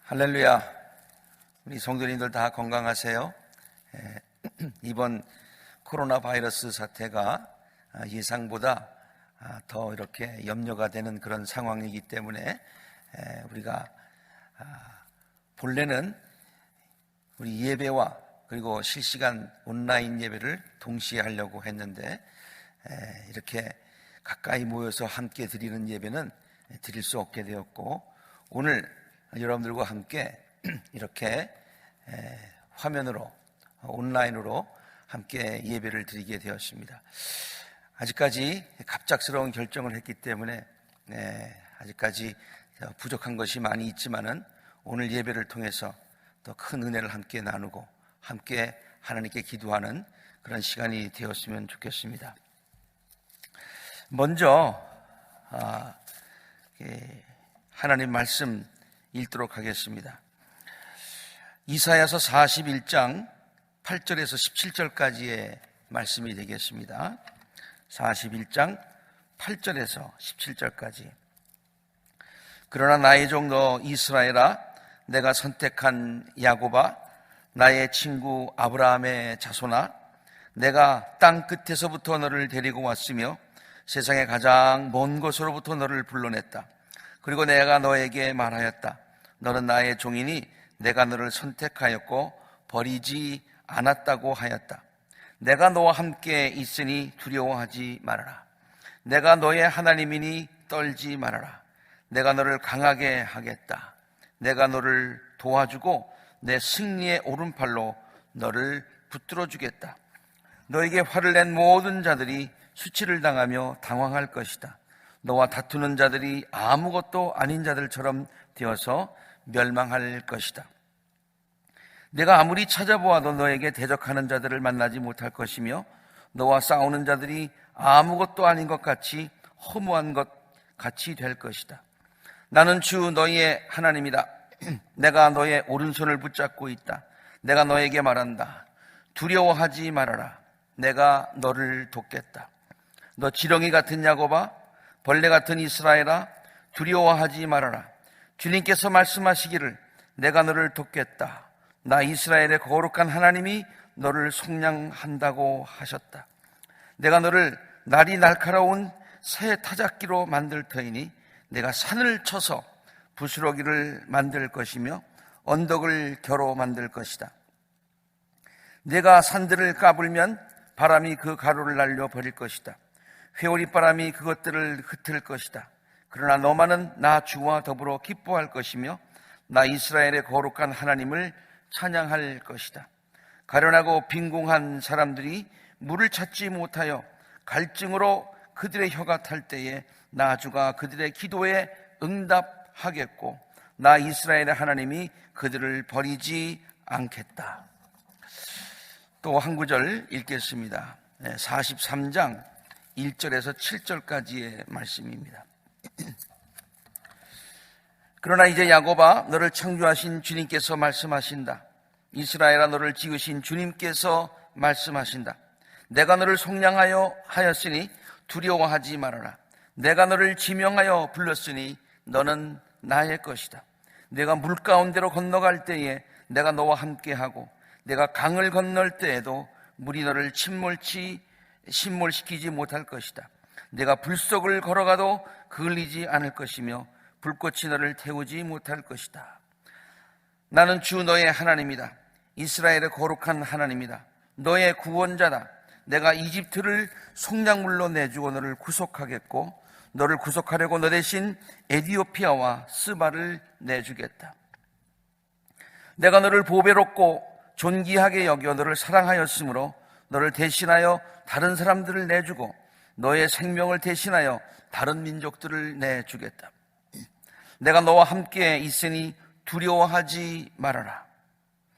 할렐루야. 우리 성도님들 다 건강하세요? 이번 코로나 바이러스 사태가 예상보다 더 이렇게 염려가 되는 그런 상황이기 때문에 우리가 본래는 우리 예배와 그리고 실시간 온라인 예배를 동시에 하려고 했는데 이렇게 가까이 모여서 함께 드리는 예배는 드릴 수 없게 되었고, 오늘 여러분들과 함께 이렇게 화면으로 온라인으로 함께 예배를 드리게 되었습니다. 아직까지 갑작스러운 결정을 했기 때문에 아직까지 부족한 것이 많이 있지만은 오늘 예배를 통해서 더 큰 은혜를 함께 나누고 함께 하나님께 기도하는 그런 시간이 되었으면 좋겠습니다. 먼저 하나님 말씀 읽도록 하겠습니다. 이사야서 41장 8절에서 17절까지의 말씀이 되겠습니다. 41장 8절에서 17절까지. 그러나 나의 종 너 이스라엘아, 내가 선택한 야곱아, 나의 친구 아브라함의 자손아, 내가 땅 끝에서부터 너를 데리고 왔으며 세상의 가장 먼 곳으로부터 너를 불러냈다. 그리고 내가 너에게 말하였다. 너는 나의 종이니 내가 너를 선택하였고 버리지 않았다고 하였다. 내가 너와 함께 있으니 두려워하지 말아라. 내가 너의 하나님이니 떨지 말아라. 내가 너를 강하게 하겠다. 내가 너를 도와주고 내 승리의 오른팔로 너를 붙들어 주겠다. 너에게 화를 낸 모든 자들이 수치를 당하며 당황할 것이다. 너와 다투는 자들이 아무것도 아닌 자들처럼 되어서 멸망할 것이다. 내가 아무리 찾아보아도 너에게 대적하는 자들을 만나지 못할 것이며 너와 싸우는 자들이 아무것도 아닌 것 같이 허무한 것 같이 될 것이다. 나는 주 너희의 하나님이다. 내가 너의 오른손을 붙잡고 있다. 내가 너에게 말한다. 두려워하지 말아라. 내가 너를 돕겠다. 너 지렁이 같은 야곱아, 벌레 같은 이스라엘아, 두려워하지 말아라. 주님께서 말씀하시기를 내가 너를 돕겠다. 나 이스라엘의 거룩한 하나님이 너를 속량한다고 하셨다. 내가 너를 날이 날카로운 새 타작기로 만들 터이니 내가 산을 쳐서 부스러기를 만들 것이며 언덕을 겨로 만들 것이다. 내가 산들을 까불면 바람이 그 가루를 날려버릴 것이다. 회오리바람이 그것들을 흩을 것이다. 그러나 너만은 나 주와 더불어 기뻐할 것이며 나 이스라엘의 거룩한 하나님을 찬양할 것이다. 가련하고 빈궁한 사람들이 물을 찾지 못하여 갈증으로 그들의 혀가 탈 때에 나 주가 그들의 기도에 응답하겠고 나 이스라엘의 하나님이 그들을 버리지 않겠다. 또 한 구절 읽겠습니다. 43장 1절에서 7절까지의 말씀입니다. 그러나 이제 야곱아, 너를 창조하신 주님께서 말씀하신다. 이스라엘아, 너를 지으신 주님께서 말씀하신다. 내가 너를 속량하여 하였으니 두려워하지 말아라. 내가 너를 지명하여 불렀으니 너는 나의 것이다. 내가 물 가운데로 건너갈 때에 내가 너와 함께하고 내가 강을 건널 때에도 물이 너를 침몰시키지 못할 것이다. 내가 불 속을 걸어가도 그을리지 않을 것이며 불꽃이 너를 태우지 못할 것이다. 나는 주 너의 하나님이다. 이스라엘의 거룩한 하나님이다. 너의 구원자다. 내가 이집트를 속량물로 내주고 너를 구속하겠고 너를 구속하려고 너 대신 에디오피아와 스바를 내주겠다. 내가 너를 보배롭고 존귀하게 여겨 너를 사랑하였으므로 너를 대신하여 다른 사람들을 내주고 너의 생명을 대신하여 다른 민족들을 내주겠다. 내가 너와 함께 있으니 두려워하지 말아라.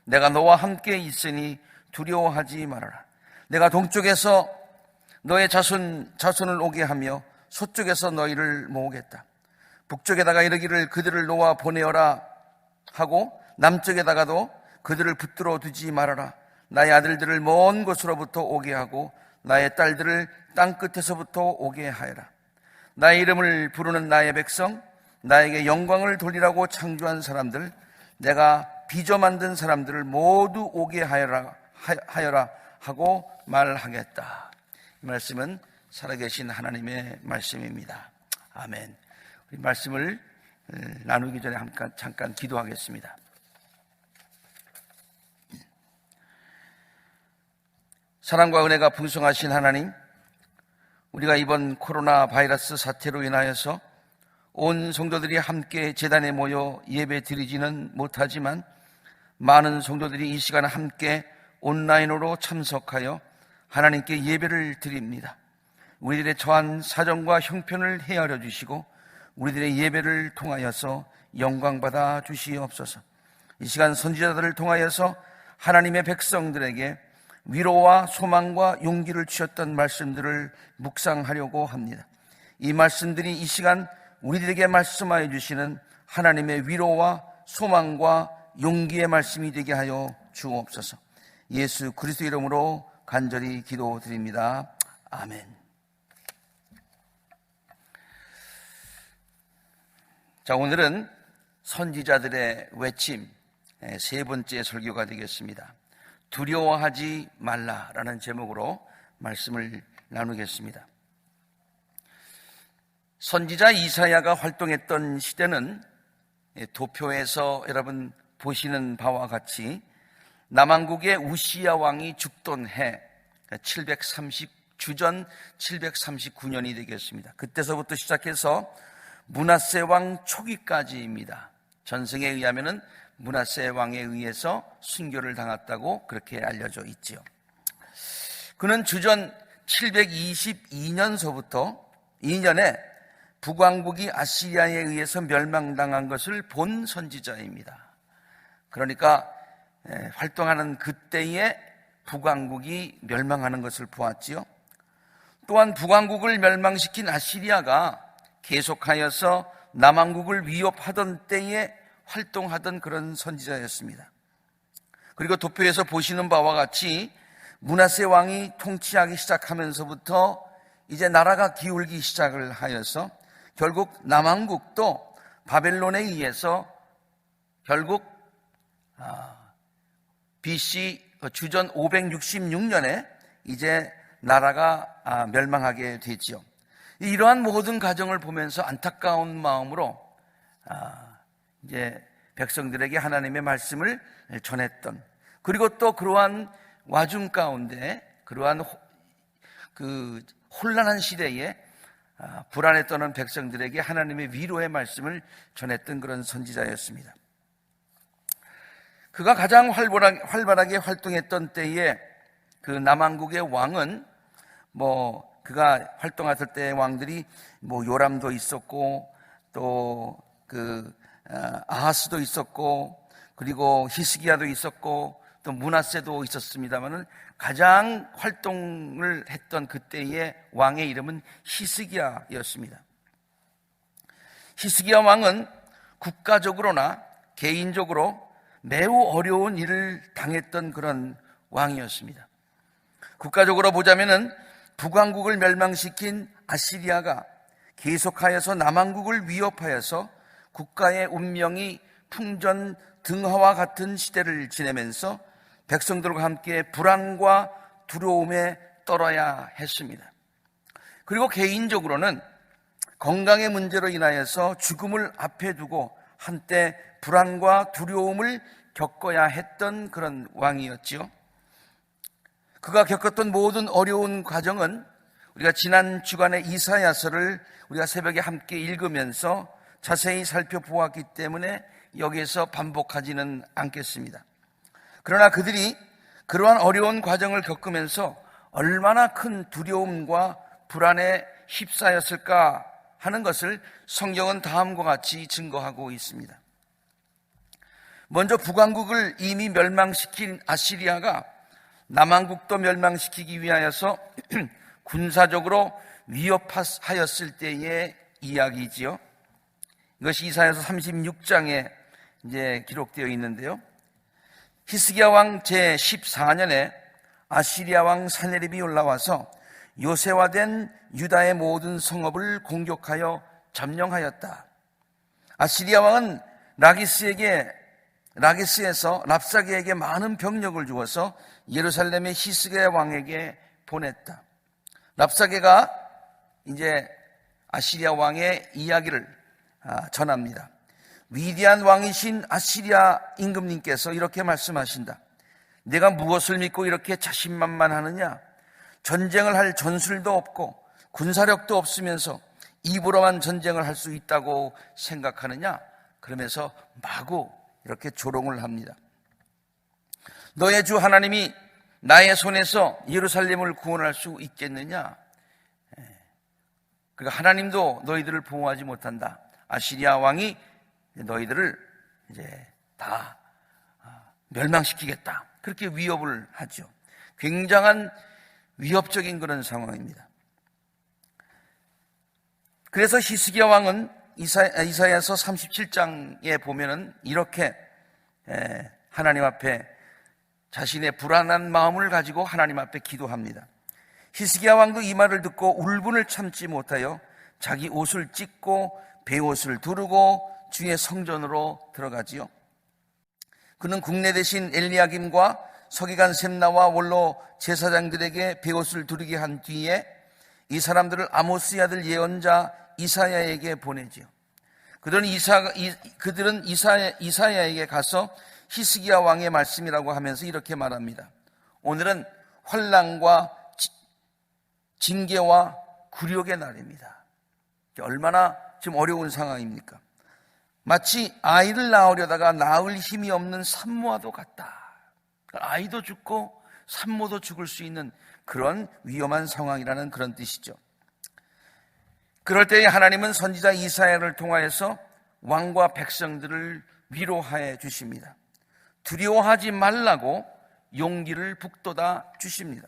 내가 너와 함께 있으니 두려워하지 말아라. 내가 동쪽에서 너의 자손을 오게 하며 서쪽에서 너희를 모으겠다. 북쪽에다가 이르기를 그들을 놓아 보내어라 하고 남쪽에다가도 그들을 붙들어 두지 말아라. 나의 아들들을 먼 곳으로부터 오게 하고 나의 딸들을 땅 끝에서부터 오게 하여라. 나의 이름을 부르는 나의 백성, 나에게 영광을 돌리라고 창조한 사람들, 내가 빚어 만든 사람들을 모두 오게 하여라 하고 말하겠다. 이 말씀은 살아계신 하나님의 말씀입니다. 아멘. 우리 말씀을 나누기 전에 잠깐 기도하겠습니다. 사랑과 은혜가 풍성하신 하나님, 우리가 이번 코로나 바이러스 사태로 인하여서 온 성도들이 함께 제단에 모여 예배 드리지는 못하지만 많은 성도들이 이 시간 함께 온라인으로 참석하여 하나님께 예배를 드립니다. 우리들의 처한 사정과 형편을 헤아려 주시고 우리들의 예배를 통하여서 영광받아 주시옵소서. 이 시간 선지자들을 통하여서 하나님의 백성들에게 위로와 소망과 용기를 주셨던 말씀들을 묵상하려고 합니다. 이 말씀들이 이 시간 우리들에게 말씀하여 주시는 하나님의 위로와 소망과 용기의 말씀이 되게 하여 주옵소서. 예수 그리스도 이름으로 간절히 기도드립니다. 아멘. 자, 오늘은 선지자들의 외침 세 번째 설교가 되겠습니다. 두려워하지 말라라는 제목으로 말씀을 나누겠습니다. 선지자 이사야가 활동했던 시대는 도표에서 여러분 보시는 바와 같이 남왕국의 우시야 왕이 죽던 해 주전 739년이 되겠습니다. 그때서부터 시작해서 므낫세 왕 초기까지입니다. 전승에 의하면은 므낫세 왕에 의해서 순교를 당했다고 그렇게 알려져 있지요. 그는 주전 722년서부터 2년에 북왕국이 아시리아에 의해서 멸망당한 것을 본 선지자입니다. 그러니까 활동하는 그때에 북왕국이 멸망하는 것을 보았지요. 또한 북왕국을 멸망시킨 아시리아가 계속하여서 남왕국을 위협하던 때에 활동하던 그런 선지자였습니다. 그리고 도표에서 보시는 바와 같이 므낫세 왕이 통치하기 시작하면서부터 이제 나라가 기울기 시작을 하여서 결국 남왕국도 바벨론에 의해서 결국 BC 주전 566년에 이제 나라가 멸망하게 되지요. 이러한 모든 과정을 보면서 안타까운 마음으로 이제 백성들에게 하나님의 말씀을 전했던, 그리고 또 그러한 와중 가운데 그러한 그 혼란한 시대에 불안에 떠는 백성들에게 하나님의 위로의 말씀을 전했던 그런 선지자였습니다. 그가 가장 활발하게 활동했던 때에 그 남왕국의 왕은 그가 활동했을 때의 왕들이 요람도 있었고 또 아하스도 있었고 그리고 히스기야도 있었고 또 므낫세도 있었습니다만은 가장 활동을 했던 그때의 왕의 이름은 히스기야였습니다. 히스기야 왕은 국가적으로나 개인적으로 매우 어려운 일을 당했던 그런 왕이었습니다. 국가적으로 보자면은 북왕국을 멸망시킨 아시리아가 계속하여서 남왕국을 위협하여서 국가의 운명이 풍전등화와 같은 시대를 지내면서 백성들과 함께 불안과 두려움에 떨어야 했습니다. 그리고 개인적으로는 건강의 문제로 인하여서 죽음을 앞에 두고 한때 불안과 두려움을 겪어야 했던 그런 왕이었지요. 그가 겪었던 모든 어려운 과정은 우리가 지난 주간의 이사야서를 우리가 새벽에 함께 읽으면서 자세히 살펴보았기 때문에 여기에서 반복하지는 않겠습니다. 그러나 그들이 그러한 어려운 과정을 겪으면서 얼마나 큰 두려움과 불안에 휩싸였을까 하는 것을 성경은 다음과 같이 증거하고 있습니다. 먼저 북왕국을 이미 멸망시킨 아시리아가 남왕국도 멸망시키기 위하여서 군사적으로 위협하였을 때의 이야기지요. 이것이 이사야서 36장에 이제 기록되어 있는데요. 히스기야 왕 제14년에 아시리아 왕 사네립이 올라와서 요새화된 유다의 모든 성읍을 공격하여 점령하였다. 아시리아 왕은 라기스에게 라게스에서 랍사게에게 많은 병력을 주어서 예루살렘의 히스기야 왕에게 보냈다. 랍사게가 이제 아시리아 왕의 이야기를 전합니다. 위대한 왕이신 아시리아 임금님께서 이렇게 말씀하신다. 내가 무엇을 믿고 이렇게 자신만만하느냐? 전쟁을 할 전술도 없고 군사력도 없으면서 입으로만 전쟁을 할 수 있다고 생각하느냐? 그러면서 마구 이렇게 조롱을 합니다. 너의 주 하나님이 나의 손에서 예루살렘을 구원할 수 있겠느냐? 그러니까 하나님도 너희들을 보호하지 못한다. 아시리아 왕이 너희들을 이제 다 멸망시키겠다. 그렇게 위협을 하죠. 굉장한 위협적인 그런 상황입니다. 그래서 히스기야 왕은 이사야서 37장에 보면은 이렇게 하나님 앞에 자신의 불안한 마음을 가지고 하나님 앞에 기도합니다. 히스기야 왕도 이 말을 듣고 울분을 참지 못하여 자기 옷을 찢고 베옷을 두르고 주의 성전으로 들어가지요. 그는 국내 대신 엘리야김과 서기관 셈나와 원로 제사장들에게 베옷을 두르게 한 뒤에 이 사람들을 아모스의 아들 예언자 이사야에게 보내지요. 그들은 이사야에게 가서 히스기야 왕의 말씀이라고 하면서 이렇게 말합니다. 오늘은 환난과 징계와 굴욕의 날입니다. 얼마나 지금 어려운 상황입니까? 마치 아이를 낳으려다가 낳을 힘이 없는 산모와도 같다. 아이도 죽고 산모도 죽을 수 있는 그런 위험한 상황이라는 그런 뜻이죠. 그럴 때에 하나님은 선지자 이사야를 통하여서 왕과 백성들을 위로하여 주십니다. 두려워하지 말라고 용기를 북돋아 주십니다.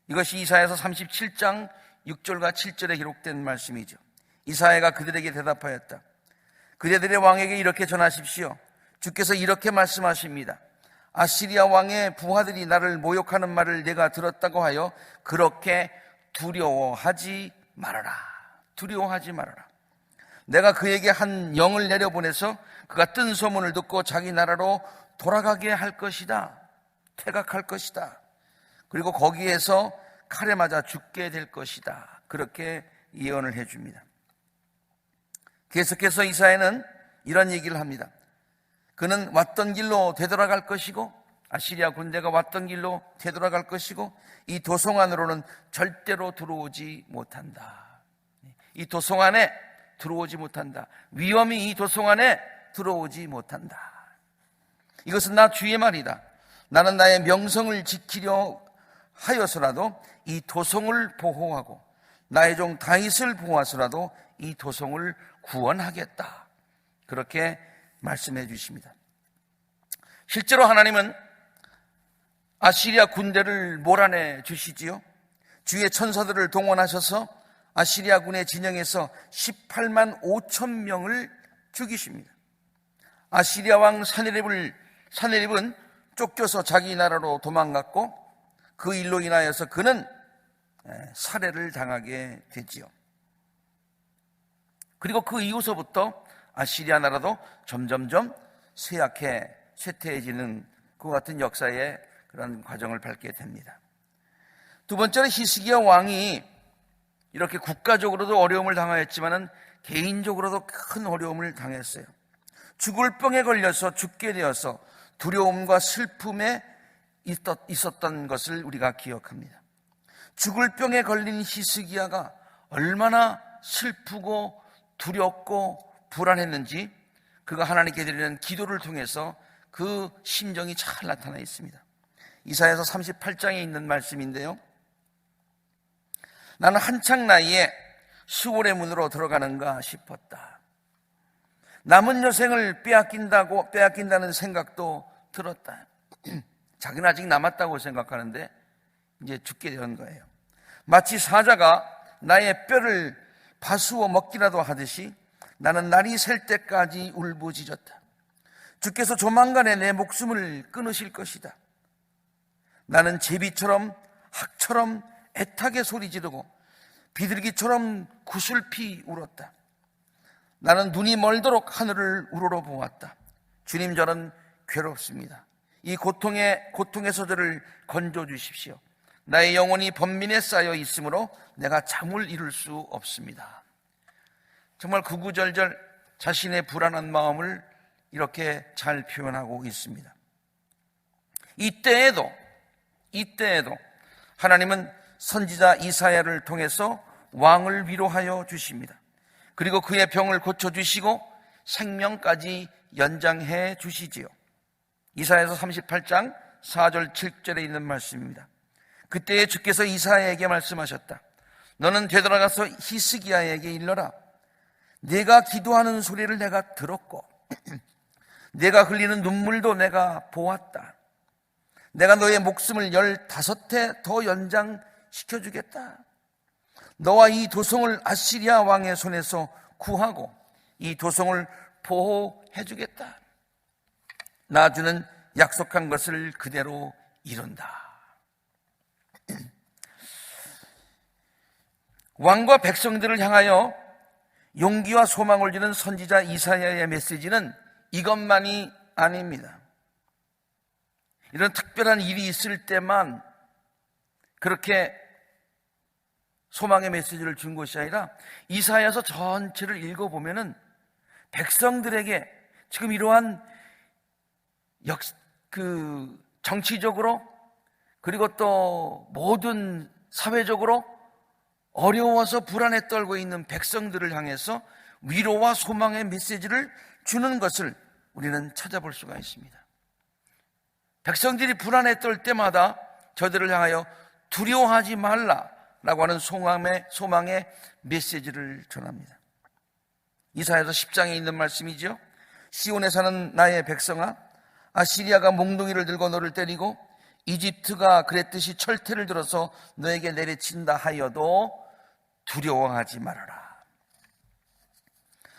이것이 이사야서 37장 6절과 7절에 기록된 말씀이죠. 이사야가 그들에게 대답하였다. 그대들의 왕에게 이렇게 전하십시오. 주께서 이렇게 말씀하십니다. 아시리아 왕의 부하들이 나를 모욕하는 말을 내가 들었다고 하여 그렇게 두려워하지 말아라. 두려워하지 말아라. 내가 그에게 한 영을 내려보내서 그가 뜬 소문을 듣고 자기 나라로 돌아가게 할 것이다. 퇴각할 것이다. 그리고 거기에서 칼에 맞아 죽게 될 것이다. 그렇게 예언을 해줍니다. 계속해서 이사야는 이런 얘기를 합니다. 그는 왔던 길로 되돌아갈 것이고 아시리아 군대가 왔던 길로 되돌아갈 것이고 이 도성 안으로는 절대로 들어오지 못한다. 이 도성 안에 들어오지 못한다. 위험이 이 도성 안에 들어오지 못한다. 이것은 나 주의 말이다. 나는 나의 명성을 지키려 하여서라도 이 도성을 보호하고 나의 종 다윗을 보호하서라도 이 도성을 구원하겠다. 그렇게 말씀해 주십니다. 실제로 하나님은 아시리아 군대를 몰아내 주시지요. 주의 천사들을 동원하셔서 아시리아 군의 진영에서 18만 5천 명을 죽이십니다. 아시리아 왕 사네립은 쫓겨서 자기 나라로 도망갔고 그 일로 인하여서 그는 살해를 당하게 되지요. 그리고 그 이후서부터 아시리아 나라도 점점점 쇠퇴해지는 그 같은 역사의 그런 과정을 밟게 됩니다. 두 번째로 히스기야 왕이 이렇게 국가적으로도 어려움을 당하였지만은 개인적으로도 큰 어려움을 당했어요. 죽을 병에 걸려서 죽게 되어서 두려움과 슬픔에 있었던 것을 우리가 기억합니다. 죽을 병에 걸린 히스기야가 얼마나 슬프고 두렵고 불안했는지 그가 하나님께 드리는 기도를 통해서 그 심정이 잘 나타나 있습니다. 이사야서 38장에 있는 말씀인데요. 나는 한창 나이에 수월의 문으로 들어가는가 싶었다. 남은 여생을 빼앗긴다는 생각도 들었다. 자기는 아직 남았다고 생각하는데 이제 죽게 되는 거예요. 마치 사자가 나의 뼈를 파수어 먹기라도 하듯이 나는 날이 셀 때까지 울부짖었다. 주께서 조만간에 내 목숨을 끊으실 것이다. 나는 제비처럼 학처럼 애타게 소리 지르고 비둘기처럼 구슬피 울었다. 나는 눈이 멀도록 하늘을 우러러 보았다. 주님, 저는 괴롭습니다. 이 고통에서 저를 건져 주십시오. 나의 영혼이 번민에 쌓여 있으므로 내가 잠을 이룰 수 없습니다. 정말 구구절절 자신의 불안한 마음을 이렇게 잘 표현하고 있습니다. 이때에도 하나님은 선지자 이사야를 통해서 왕을 위로하여 주십니다. 그리고 그의 병을 고쳐주시고 생명까지 연장해 주시지요. 이사야서 38장 4절 7절에 있는 말씀입니다. 그때에 주께서 이사야에게 말씀하셨다. 너는 되돌아가서 히스기야에게 일러라. 내가 기도하는 소리를 내가 들었고 내가 흘리는 눈물도 내가 보았다. 내가 너의 목숨을 15해 더 연장시켜주겠다. 너와 이 도성을 아시리아 왕의 손에서 구하고 이 도성을 보호해주겠다. 나 주는 약속한 것을 그대로 이룬다. 왕과 백성들을 향하여 용기와 소망을 주는 선지자 이사야의 메시지는 이것만이 아닙니다. 이런 특별한 일이 있을 때만 그렇게 소망의 메시지를 준 것이 아니라 이사야서 전체를 읽어보면은 백성들에게 지금 이러한 정치적으로 그리고 또 모든 사회적으로 어려워서 불안에 떨고 있는 백성들을 향해서 위로와 소망의 메시지를 주는 것을 우리는 찾아볼 수가 있습니다. 백성들이 불안에 떨 때마다 저들을 향하여 두려워하지 말라라고 하는 소망의 메시지를 전합니다. 이사야서 10장에 있는 말씀이죠. 시온에 사는 나의 백성아, 아시리아가 몽둥이를 들고 너를 때리고 이집트가 그랬듯이 철퇴를 들어서 너에게 내리친다 하여도 두려워하지 말아라.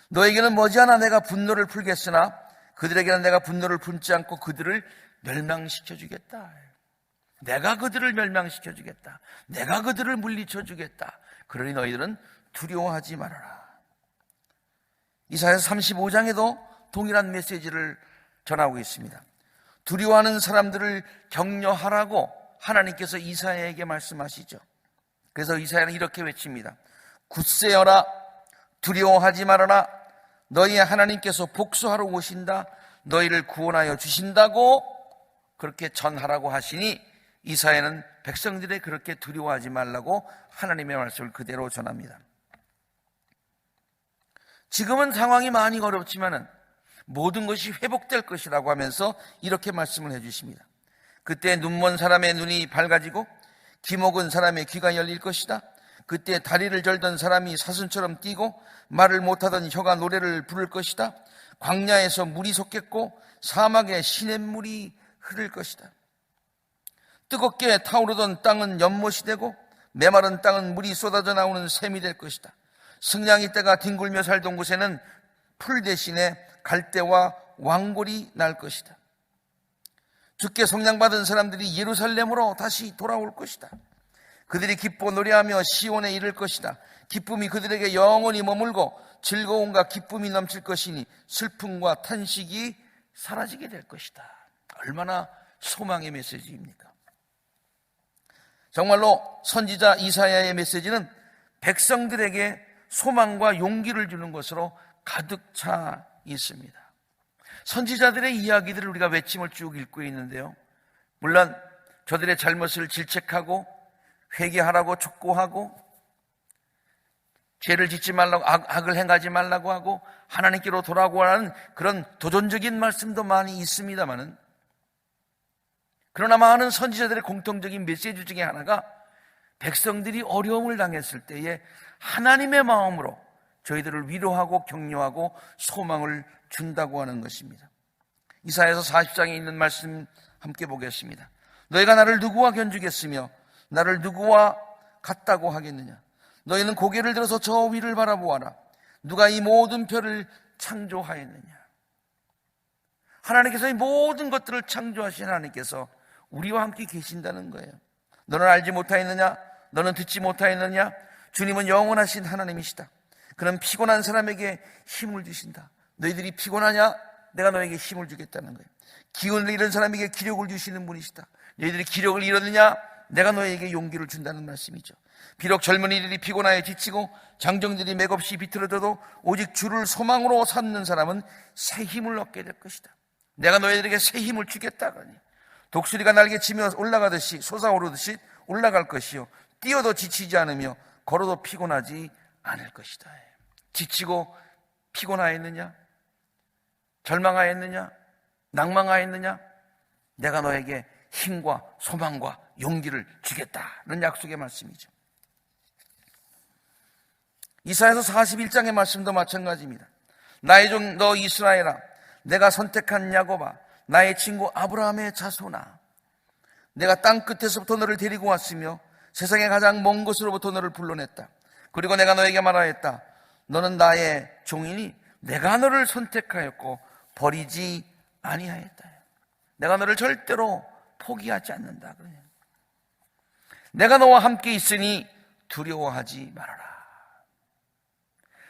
너에게는 머지않아 내가 분노를 풀겠으나 그들에게는 내가 분노를 품지 않고 그들을 멸망시켜주겠다. 내가 그들을 멸망시켜주겠다. 내가 그들을 물리쳐주겠다. 그러니 너희들은 두려워하지 말아라. 이사야서 35장에도 동일한 메시지를 전하고 있습니다. 두려워하는 사람들을 격려하라고 하나님께서 이사야에게 말씀하시죠. 그래서 이사야는 이렇게 외칩니다. 굳세어라, 두려워하지 말아라. 너희의 하나님께서 복수하러 오신다. 너희를 구원하여 주신다고 그렇게 전하라고 하시니 이사야는 백성들의 그렇게 두려워하지 말라고 하나님의 말씀을 그대로 전합니다. 지금은 상황이 많이 어렵지만은 모든 것이 회복될 것이라고 하면서 이렇게 말씀을 해주십니다. 그때 눈먼 사람의 눈이 밝아지고 귀먹은 사람의 귀가 열릴 것이다. 그때 다리를 절던 사람이 사슴처럼 뛰고 말을 못하던 혀가 노래를 부를 것이다. 광야에서 물이 솟겠고 사막에 시냇물이 흐를 것이다. 뜨겁게 타오르던 땅은 연못이 되고 메마른 땅은 물이 쏟아져 나오는 샘이 될 것이다. 승냥이 떼가 뒹굴며 살던 곳에는 풀 대신에 갈대와 왕골이 날 것이다. 주께 성량받은 사람들이 예루살렘으로 다시 돌아올 것이다. 그들이 기뻐 노래하며 시온에 이를 것이다. 기쁨이 그들에게 영원히 머물고 즐거움과 기쁨이 넘칠 것이니 슬픔과 탄식이 사라지게 될 것이다. 얼마나 소망의 메시지입니까? 정말로 선지자 이사야의 메시지는 백성들에게 소망과 용기를 주는 것으로 가득 차 있습니다. 선지자들의 이야기들을 우리가 외침을 쭉 읽고 있는데요, 물론 저들의 잘못을 질책하고 회개하라고 촉구하고 죄를 짓지 말라고 악을 행하지 말라고 하고 하나님께로 돌아오라는 그런 도전적인 말씀도 많이 있습니다만은, 그러나 많은 선지자들의 공통적인 메시지 중에 하나가 백성들이 어려움을 당했을 때에 하나님의 마음으로 저희들을 위로하고 격려하고 소망을 준다고 하는 것입니다. 이사야서 40장에 있는 말씀 함께 보겠습니다. 너희가 나를 누구와 견주겠으며 나를 누구와 같다고 하겠느냐. 너희는 고개를 들어서 저 위를 바라보아라. 누가 이 모든 별을 창조하였느냐. 하나님께서 이 모든 것들을 창조하신 하나님께서 우리와 함께 계신다는 거예요. 너는 알지 못하였느냐? 너는 듣지 못하였느냐? 주님은 영원하신 하나님이시다. 그는 피곤한 사람에게 힘을 주신다. 너희들이 피곤하냐? 내가 너에게 힘을 주겠다는 거예요. 기운을 잃은 사람에게 기력을 주시는 분이시다. 너희들이 기력을 잃었느냐? 내가 너에게 용기를 준다는 말씀이죠. 비록 젊은이들이 피곤하여 지치고 장정들이 맥없이 비틀어져도 오직 주를 소망으로 삼는 사람은 새 힘을 얻게 될 것이다. 내가 너희들에게 새 힘을 주겠다. 독수리가 날개치며 올라가듯이 솟아오르듯이 올라갈 것이요 뛰어도 지치지 않으며 걸어도 피곤하지 않을 것이다. 지치고 피곤하였느냐? 절망하였느냐? 낭망하였느냐? 내가 너에게 힘과 소망과 용기를 주겠다는 약속의 말씀이죠. 이사야서 41장의 말씀도 마찬가지입니다. 나의 종 너 이스라엘아, 내가 선택한 야곱아, 나의 친구 아브라함의 자손아, 내가 땅 끝에서부터 너를 데리고 왔으며 세상의 가장 먼 곳으로부터 너를 불러냈다. 그리고 내가 너에게 말하였다. 너는 나의 종이니 내가 너를 선택하였고 버리지 아니하였다. 내가 너를 절대로 포기하지 않는다. 내가 너와 함께 있으니 두려워하지 말아라.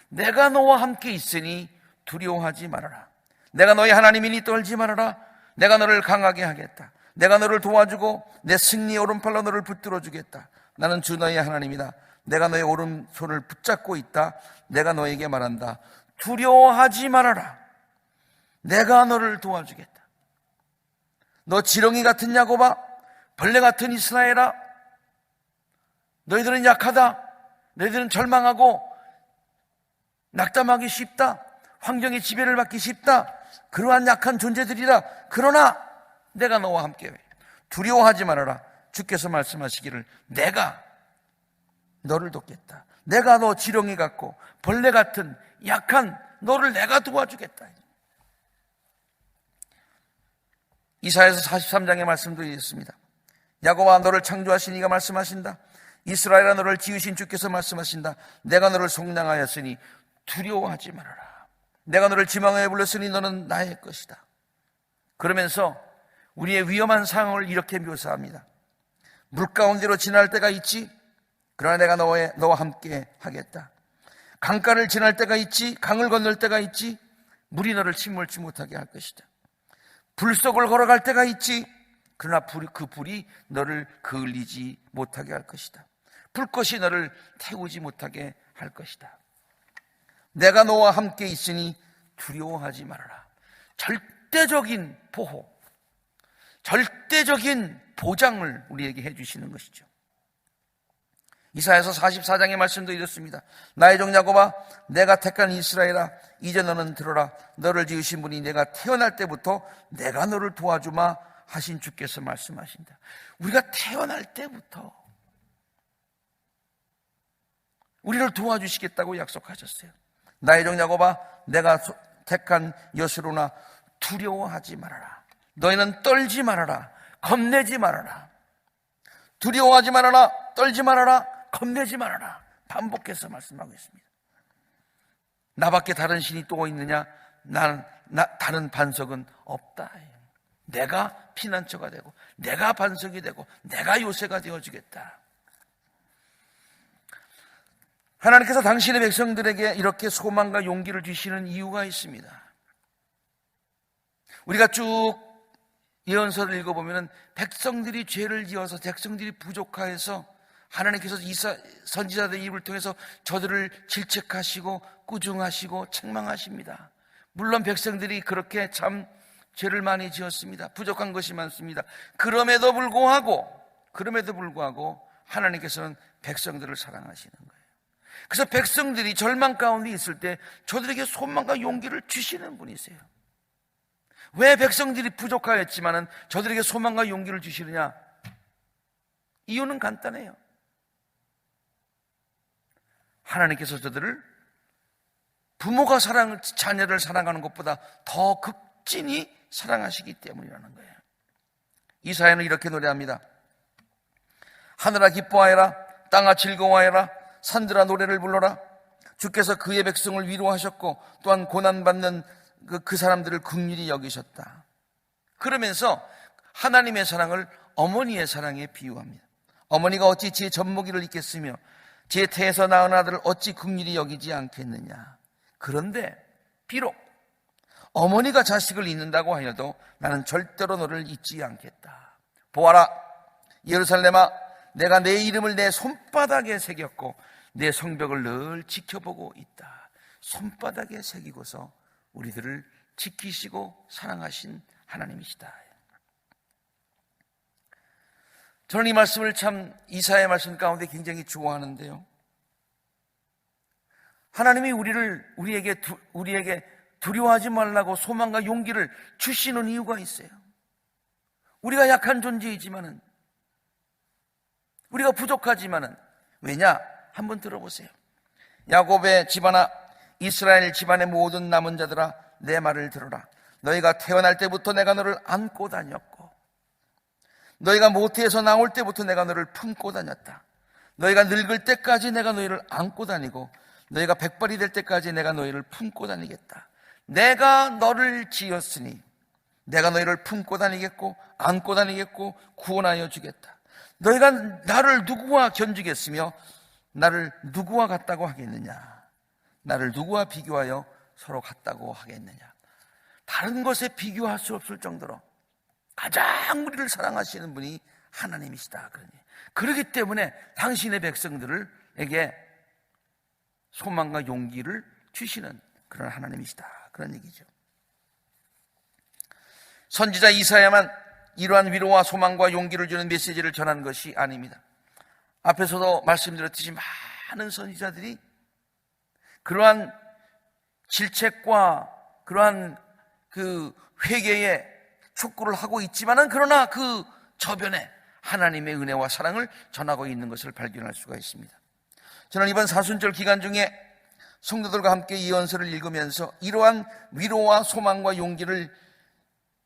내가 너와 함께 있으니 두려워하지 말아라. 내가 너의 하나님이니 떨지 말아라. 내가 너를 강하게 하겠다. 내가 너를 도와주고 내 승리의 오른팔로 너를 붙들어 주겠다. 나는 주 너의 하나님이다. 내가 너의 오른손을 붙잡고 있다. 내가 너에게 말한다. 두려워하지 말아라. 내가 너를 도와주겠다. 너 지렁이 같은 야곱아, 벌레 같은 이스라엘아, 너희들은 약하다. 너희들은 절망하고 낙담하기 쉽다. 환경의 지배를 받기 쉽다. 그러한 약한 존재들이라. 그러나 내가 너와 함께 두려워하지 말아라. 주께서 말씀하시기를 내가 너를 돕겠다. 내가 너 지렁이 같고 벌레 같은 약한 너를 내가 도와주겠다. 이사야서 43장의 말씀도 있습니다. 야곱아, 너를 창조하신 이가 말씀하신다. 이스라엘아, 너를 지으신 주께서 말씀하신다. 내가 너를 속량하였으니 두려워하지 말아라. 내가 너를 지망하여 불렀으니 너는 나의 것이다. 그러면서 우리의 위험한 상황을 이렇게 묘사합니다. 물 가운데로 지날 때가 있지, 그러나 내가 너와 함께 하겠다. 강가를 지날 때가 있지, 강을 건널 때가 있지, 물이 너를 침몰치 못하게 할 것이다. 불 속을 걸어갈 때가 있지, 그러나 그 불이 너를 그을리지 못하게 할 것이다. 불꽃이 너를 태우지 못하게 할 것이다. 내가 너와 함께 있으니 두려워하지 말아라. 절대적인 보호, 절대적인 보장을 우리에게 해주시는 것이죠. 이사야서 44장의 말씀도 이렇습니다. 나의 종 야곱아, 내가 택한 이스라엘아, 이제 너는 들어라. 너를 지으신 분이 내가 태어날 때부터 내가 너를 도와주마 하신 주께서 말씀하신다. 우리가 태어날 때부터 우리를 도와주시겠다고 약속하셨어요. 나의 종 야곱아, 내가 택한 여수로나 두려워하지 말아라. 너희는 떨지 말아라. 겁내지 말아라. 두려워하지 말아라. 떨지 말아라. 겁내지 말아라. 반복해서 말씀하고 있습니다. 나밖에 다른 신이 또 있느냐? 다른 반석은 없다. 내가 피난처가 되고 내가 반석이 되고 내가 요새가 되어주겠다. 하나님께서 당신의 백성들에게 이렇게 소망과 용기를 주시는 이유가 있습니다. 우리가 쭉 예언서를 읽어보면 백성들이 죄를 지어서 백성들이 부족하여서 하나님께서 선지자들의 입을 통해서 저들을 질책하시고 꾸중하시고 책망하십니다. 물론 백성들이 그렇게 참 죄를 많이 지었습니다. 부족한 것이 많습니다. 그럼에도 불구하고 하나님께서는 백성들을 사랑하시는 거예요. 그래서 백성들이 절망 가운데 있을 때 저들에게 소망과 용기를 주시는 분이세요. 왜 백성들이 부족하였지만은 저들에게 소망과 용기를 주시느냐? 이유는 간단해요. 하나님께서 저들을 부모가 자녀를 사랑하는 것보다 더 극진히 사랑하시기 때문이라는 거예요. 이사야는 이렇게 노래합니다. 하늘아 기뻐하여라. 땅아 즐거워하여라. 산들아 노래를 불러라. 주께서 그의 백성을 위로하셨고 또한 고난받는 그 사람들을 긍휼히 여기셨다. 그러면서 하나님의 사랑을 어머니의 사랑에 비유합니다. 어머니가 어찌 제 젖먹이를 잊겠으며 제 태에서 낳은 아들을 어찌 긍휼히 여기지 않겠느냐. 그런데 비록 어머니가 자식을 잊는다고 하여도 나는 절대로 너를 잊지 않겠다. 보아라, 예루살렘아, 내가 내 이름을 내 손바닥에 새겼고 내 성벽을 늘 지켜보고 있다. 손바닥에 새기고서 우리들을 지키시고 사랑하신 하나님이시다. 저는 이 말씀을 참 이사야의 말씀 가운데 굉장히 좋아하는데요. 하나님이 우리에게 두려워하지 말라고 소망과 용기를 주시는 이유가 있어요. 우리가 약한 존재이지만은, 우리가 부족하지만은, 왜냐? 한번 들어보세요. 야곱의 집안아, 이스라엘 집안의 모든 남은 자들아, 내 말을 들어라. 너희가 태어날 때부터 내가 너를 안고 다녔고, 너희가 모태에서 나올 때부터 내가 너를 품고 다녔다. 너희가 늙을 때까지 내가 너희를 안고 다니고, 너희가 백발이 될 때까지 내가 너희를 품고 다니겠다. 내가 너를 지었으니 내가 너희를 품고 다니겠고 안고 다니겠고 구원하여 주겠다. 너희가 나를 누구와 견주겠으며 나를 누구와 같다고 하겠느냐? 나를 누구와 비교하여 서로 같다고 하겠느냐? 다른 것에 비교할 수 없을 정도로 가장 우리를 사랑하시는 분이 하나님이시다. 그렇기 때문에 당신의 백성들에게 소망과 용기를 주시는 그런 하나님이시다. 그런 얘기죠. 선지자 이사야만 이러한 위로와 소망과 용기를 주는 메시지를 전한 것이 아닙니다. 앞에서도 말씀드렸듯이 많은 선지자들이 그러한 질책과 그러한 그 회개의 촉구를 하고 있지만은, 그러나 그 저변에 하나님의 은혜와 사랑을 전하고 있는 것을 발견할 수가 있습니다. 저는 이번 사순절 기간 중에 성도들과 함께 이 예언서를 읽으면서 이러한 위로와 소망과 용기를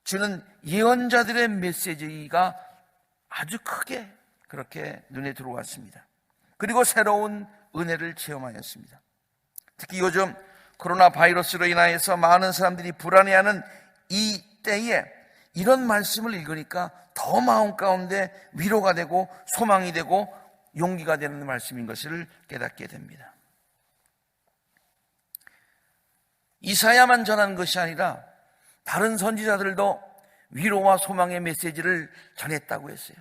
주는 예언자들의 메시지가 아주 크게 그렇게 눈에 들어왔습니다. 그리고 새로운 은혜를 체험하였습니다. 특히 요즘 코로나 바이러스로 인하여서 많은 사람들이 불안해하는 이 때에 이런 말씀을 읽으니까 더 마음 가운데 위로가 되고 소망이 되고 용기가 되는 말씀인 것을 깨닫게 됩니다. 이사야만 전한 것이 아니라 다른 선지자들도 위로와 소망의 메시지를 전했다고 했어요.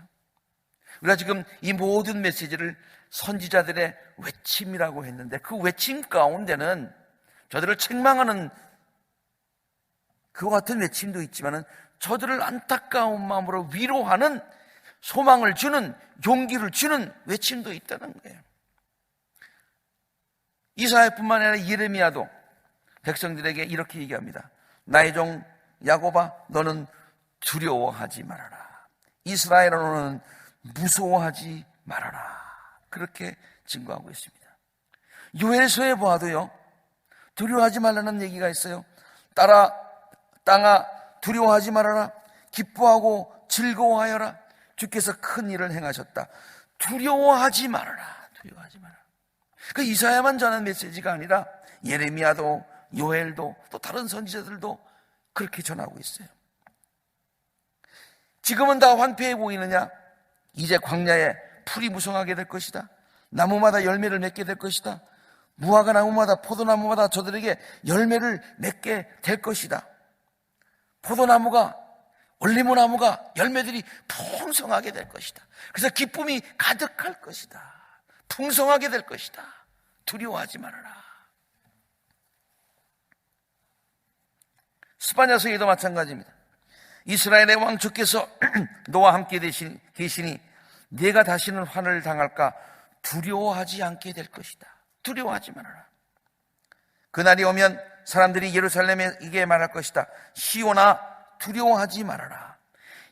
우리가 지금 이 모든 메시지를 선지자들의 외침이라고 했는데, 그 외침 가운데는 저들을 책망하는 그와 같은 외침도 있지만은 저들을 안타까운 마음으로 위로하는, 소망을 주는, 용기를 주는 외침도 있다는 거예요. 이사야뿐만 아니라 예레미야도 백성들에게 이렇게 얘기합니다. 나의 종 야곱아, 너는 두려워하지 말아라. 이스라엘아, 너는 무서워하지 말아라. 그렇게 증거하고 있습니다. 요엘서에 보아도요, 두려워하지 말라는 얘기가 있어요. 땅아 두려워하지 말아라. 기뻐하고 즐거워하여라. 주께서 큰 일을 행하셨다. 두려워하지 말아라. 두려워하지 말아라. 그 이사야만 전한 메시지가 아니라 예레미야도 요엘도 또 다른 선지자들도 그렇게 전하고 있어요. 지금은 다 황폐해 보이느냐? 이제 광야에 풀이 무성하게 될 것이다. 나무마다 열매를 맺게 될 것이다. 무화과 나무마다 포도나무마다 저들에게 열매를 맺게 될 것이다. 포도나무가, 올리브나무가 열매들이 풍성하게 될 것이다. 그래서 기쁨이 가득할 것이다. 풍성하게 될 것이다. 두려워하지 말아라. 스바냐서에도 마찬가지입니다. 이스라엘의 왕 주께서 너와 함께 계시니 네가 다시는 환을 당할까 두려워하지 않게 될 것이다. 두려워하지 말아라. 그날이 오면 사람들이 예루살렘에게 말할 것이다. 시온아, 두려워하지 말아라.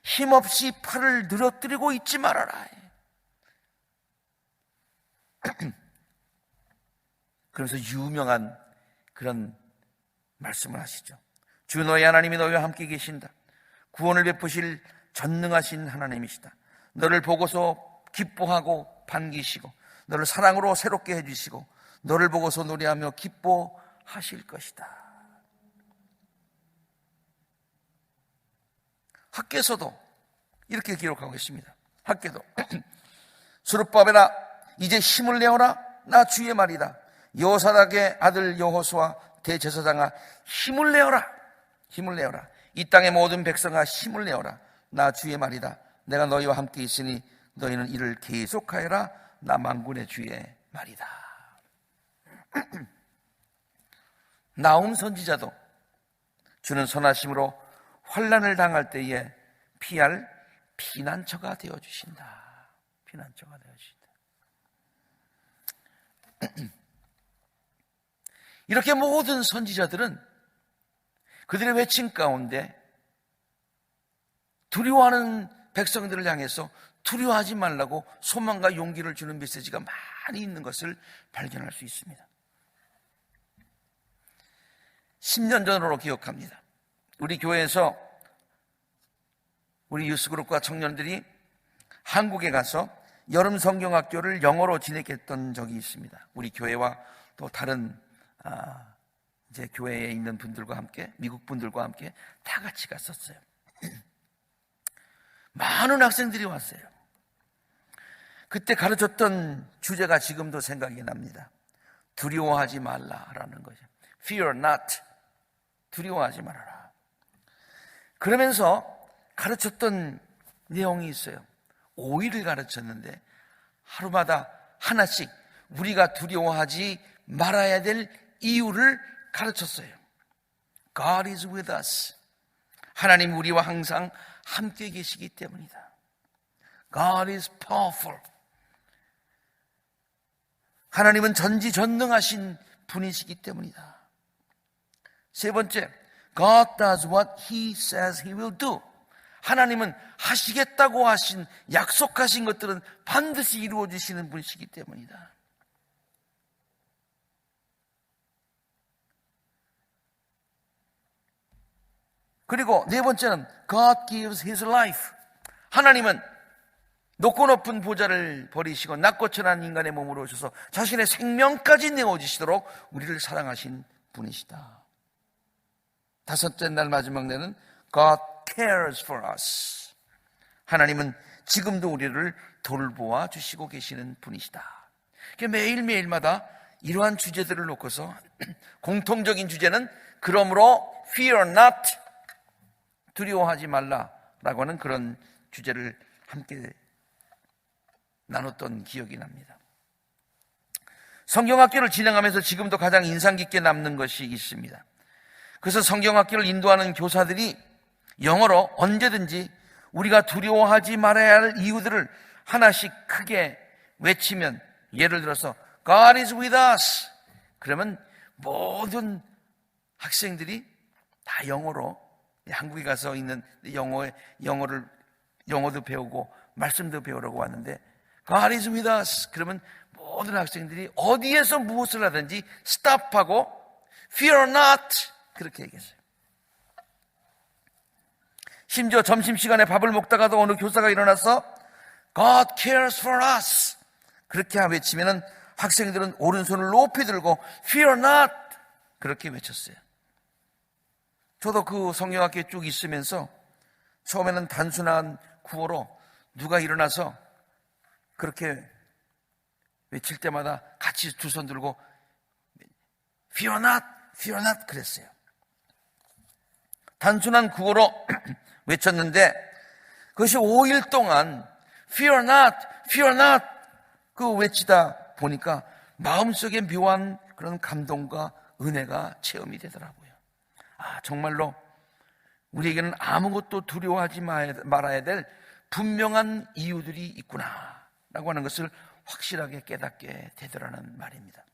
힘없이 팔을 늘어뜨리고 있지 말아라. 그래서 유명한 그런 말씀을 하시죠. 주 너의 하나님이 너희와 함께 계신다. 구원을 베푸실 전능하신 하나님이시다. 너를 보고서 기뻐하고 반기시고 너를 사랑으로 새롭게 해주시고 너를 보고서 노래하며 기뻐하실 것이다. 학개서도 이렇게 기록하고 있습니다. 학개도 스룹바벨아, 이제 힘을 내어라. 나 주의 말이다. 여호사닥의 아들 여호수아 대제사장아, 힘을 내어라. 힘을 내어라. 이 땅의 모든 백성아 힘을 내어라. 나 주의 말이다. 내가 너희와 함께 있으니 너희는 이를 계속하여라. 나 만군의 주의 말이다. 나훔 선지자도 주는 선하심으로 환난을 당할 때에 피할 피난처가 되어주신다. 피난처가 되어주신다. 이렇게 모든 선지자들은 그들의 외침 가운데 두려워하는 백성들을 향해서 두려워하지 말라고 소망과 용기를 주는 메시지가 많이 있는 것을 발견할 수 있습니다. 10년 전으로 기억합니다. 우리 교회에서 우리 유스그룹과 청년들이 한국에 가서 여름 성경학교를 영어로 진행했던 적이 있습니다. 우리 교회와 또 다른 이제 교회에 있는 분들과 함께, 미국 분들과 함께 다 같이 갔었어요. 많은 학생들이 왔어요. 그때 가르쳤던 주제가 지금도 생각이 납니다. 두려워하지 말라라는 거죠. Fear not. 두려워하지 말아라. 그러면서 가르쳤던 내용이 있어요. 5일을 가르쳤는데 하루마다 하나씩 우리가 두려워하지 말아야 될 이유를 가르쳤어요. God is with us. 하나님 우리와 항상 함께 계시기 때문이다. God is powerful. 하나님은 전지전능하신 분이시기 때문이다. 세 번째, God does what He says He will do. 하나님은 하시겠다고 하신, 약속하신 것들은 반드시 이루어 주시는 분이시기 때문이다. 그리고 네 번째는 God gives His life. 하나님은 높고 높은 보좌를 버리시고 낮고 천한 인간의 몸으로 오셔서 자신의 생명까지 내어주시도록 우리를 사랑하신 분이시다. 다섯째 날 마지막 날은 God cares for us. 하나님은 지금도 우리를 돌보아 주시고 계시는 분이시다. 매일매일마다 이러한 주제들을 놓고서 공통적인 주제는 그러므로 fear not, 두려워하지 말라라고 하는 그런 주제를 함께 나눴던 기억이 납니다. 성경학교를 진행하면서 지금도 가장 인상 깊게 남는 것이 있습니다. 그래서 성경학교를 인도하는 교사들이 영어로 언제든지 우리가 두려워하지 말아야 할 이유들을 하나씩 크게 외치면, 예를 들어서 God is with us. 그러면 모든 학생들이 다 영어로, 한국에 가서 있는 영어도 배우고 말씀도 배우려고 왔는데 God is with us. 그러면 모든 학생들이 어디에서 무엇을 하든지 stop하고 fear not 그렇게 얘기했어요. 심지어 점심시간에 밥을 먹다가도 어느 교사가 일어나서 God cares for us 그렇게 외치면은 학생들은 오른손을 높이 들고 fear not 그렇게 외쳤어요. 저도 그 성경학교에 쭉 있으면서 처음에는 단순한 구호로 누가 일어나서 그렇게 외칠 때마다 같이 두 손 들고 fear not 그랬어요. 단순한 구호로 외쳤는데 그것이 5일 동안 fear not 그 외치다 보니까 마음속에 묘한 그런 감동과 은혜가 체험이 되더라고요. 정말로 우리에게는 아무것도 두려워하지 말아야 될 분명한 이유들이 있구나 라고 하는 것을 확실하게 깨닫게 되더라는 말입니다.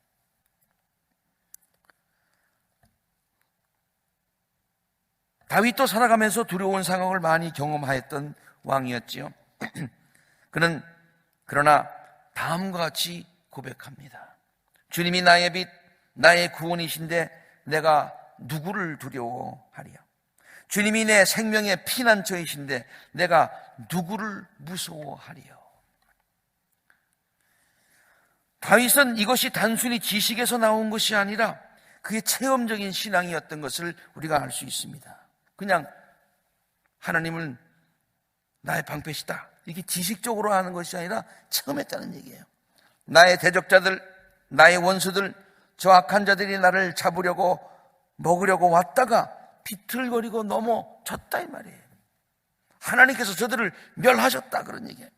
다윗도 살아가면서 두려운 상황을 많이 경험하였던 왕이었지요. 그는 그러나 다음과 같이 고백합니다. 주님이 나의 빛, 나의 구원이신데 내가 누구를 두려워하리요? 주님이 내 생명의 피난처이신데 내가 누구를 무서워하리요? 다윗은 이것이 단순히 지식에서 나온 것이 아니라 그의 체험적인 신앙이었던 것을 우리가 알 수 있습니다. 그냥 하나님은 나의 방패시다 이렇게 지식적으로 하는 것이 아니라 체험했다는 얘기예요. 나의 대적자들, 나의 원수들, 저 악한 자들이 나를 잡으려고 먹으려고 왔다가 비틀거리고 넘어졌다 이 말이에요. 하나님께서 저들을 멸하셨다 그런 얘기예요.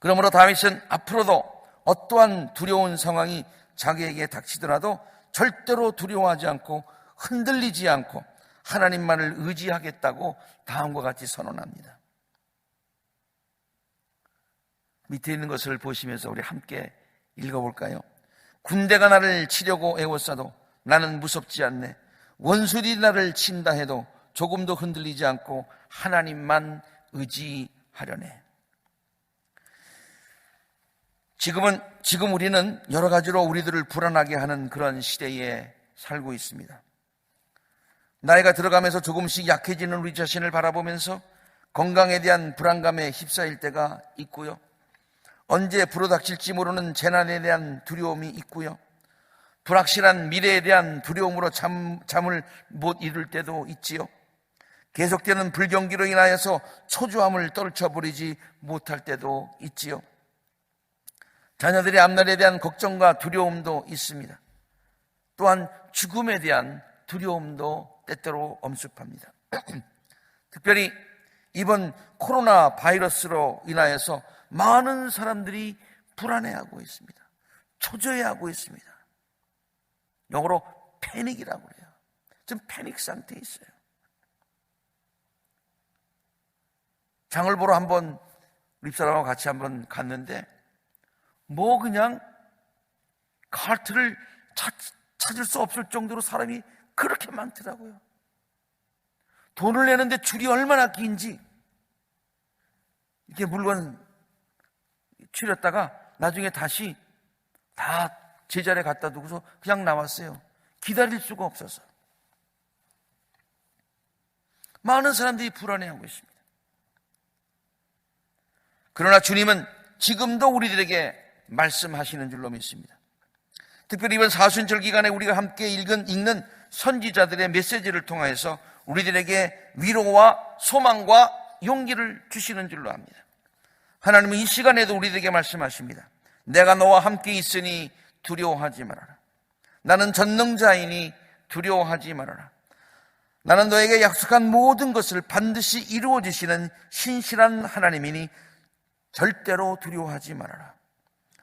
그러므로 다윗은 앞으로도 어떠한 두려운 상황이 자기에게 닥치더라도 절대로 두려워하지 않고 흔들리지 않고 하나님만을 의지하겠다고 다음과 같이 선언합니다. 밑에 있는 것을 보시면서 우리 함께 읽어볼까요? 군대가 나를 치려고 애워싸도 나는 무섭지 않네. 원수들이 나를 친다 해도 조금도 흔들리지 않고 하나님만 의지하려네. 지금 우리는 여러 가지로 우리들을 불안하게 하는 그런 시대에 살고 있습니다. 나이가 들어가면서 조금씩 약해지는 우리 자신을 바라보면서 건강에 대한 불안감에 휩싸일 때가 있고요. 언제 불어닥칠지 모르는 재난에 대한 두려움이 있고요. 불확실한 미래에 대한 두려움으로 잠을 못 이룰 때도 있지요. 계속되는 불경기로 인하여서 초조함을 떨쳐버리지 못할 때도 있지요. 자녀들의 앞날에 대한 걱정과 두려움도 있습니다. 또한 죽음에 대한 두려움도 때때로 엄습합니다. 특별히 이번 코로나 바이러스로 인하여서 많은 사람들이 불안해하고 있습니다. 초조해하고 있습니다. 영어로 패닉이라고 그래요. 지금 패닉 상태에 있어요. 장을 보러 한번 립사람하고 같이 한번 갔는데 그냥 카트를 찾을 수 없을 정도로 사람이 그렇게 많더라고요. 돈을 내는데 줄이 얼마나 긴지 이렇게 물건 치렀다가 나중에 다시 다 제자리에 갖다 두고서 그냥 나왔어요. 기다릴 수가 없어서. 많은 사람들이 불안해하고 있습니다. 그러나 주님은 지금도 우리들에게 말씀하시는 줄로 믿습니다. 특별히 이번 사순절 기간에 우리가 함께 읽는 선지자들의 메시지를 통해서 우리들에게 위로와 소망과 용기를 주시는 줄로 압니다. 하나님은 이 시간에도 우리들에게 말씀하십니다. 내가 너와 함께 있으니 두려워하지 말아라. 나는 전능자이니 두려워하지 말아라. 나는 너에게 약속한 모든 것을 반드시 이루어 주시는 신실한 하나님이니 절대로 두려워하지 말아라.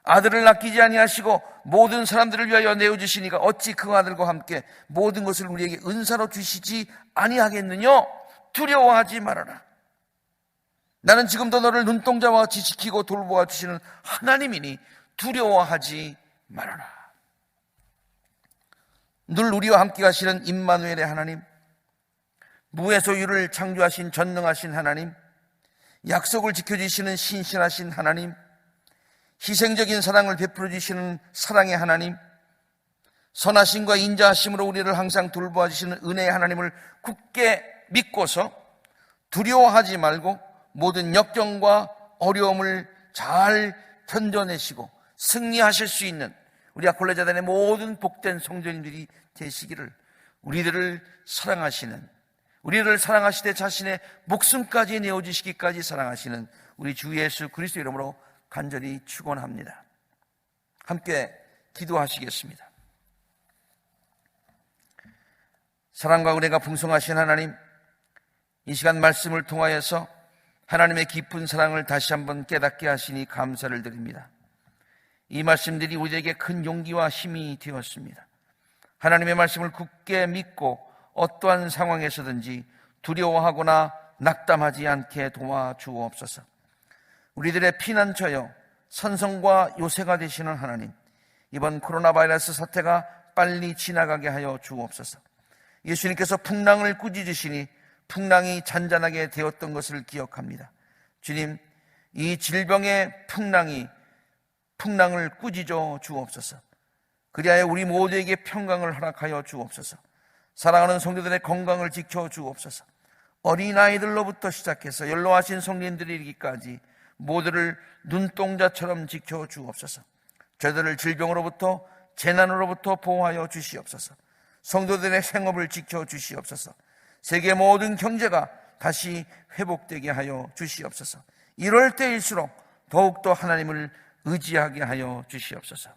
아들을 아끼지 아니하시고 모든 사람들을 위하여 내어주시니까 어찌 그 아들과 함께 모든 것을 우리에게 은사로 주시지 아니하겠느냐? 두려워하지 말아라. 나는 지금도 너를 눈동자와 같이 지키고 돌보아 주시는 하나님이니 두려워하지 말아라. 늘 우리와 함께 하시는 임마누엘의 하나님, 무에서유를 창조하신 전능하신 하나님, 약속을 지켜주시는 신실하신 하나님, 희생적인 사랑을 베풀어 주시는 사랑의 하나님, 선하심과 인자하심으로 우리를 항상 돌보아 주시는 은혜의 하나님을 굳게 믿고서 두려워하지 말고 모든 역경과 어려움을 잘 견뎌내시고 승리하실 수 있는 우리 아콜레자단의 모든 복된 성도님들이 되시기를, 우리를 사랑하시되 자신의 목숨까지 내어주시기까지 사랑하시는 우리 주 예수 그리스도 이름으로 간절히 축원합니다. 함께 기도하시겠습니다. 사랑과 은혜가 풍성하신 하나님, 이 시간 말씀을 통하여서 하나님의 깊은 사랑을 다시 한번 깨닫게 하시니 감사를 드립니다. 이 말씀들이 우리에게 큰 용기와 힘이 되었습니다. 하나님의 말씀을 굳게 믿고 어떠한 상황에서든지 두려워하거나 낙담하지 않게 도와주옵소서. 우리들의 피난처여 선성과 요새가 되시는 하나님, 이번 코로나 바이러스 사태가 빨리 지나가게 하여 주옵소서. 예수님께서 풍랑을 꾸짖으시니 풍랑이 잔잔하게 되었던 것을 기억합니다. 주님, 이 질병의 풍랑을 꾸짖어 주옵소서. 그리하여 우리 모두에게 평강을 허락하여 주옵소서. 사랑하는 성도들의 건강을 지켜 주옵소서. 어린아이들로부터 시작해서 연로하신 성린들이 이르기까지 모두를 눈동자처럼 지켜 주옵소서. 저들을 질병으로부터 재난으로부터 보호하여 주시옵소서. 성도들의 생업을 지켜 주시옵소서. 세계 모든 경제가 다시 회복되게 하여 주시옵소서. 이럴 때일수록 더욱더 하나님을 의지하게 하여 주시옵소서.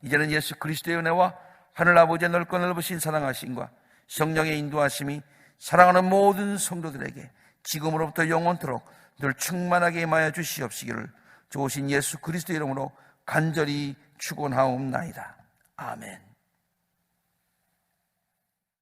이제는 예수 그리스도의 은혜와 하늘 아버지의 넓고 넓으신 사랑하심과 성령의 인도하심이 사랑하는 모든 성도들에게 지금으로부터 영원토록 늘 충만하게 임하여 주시옵시기를 좋으신 예수 그리스도 이름으로 간절히 축원하옵나이다. 아멘.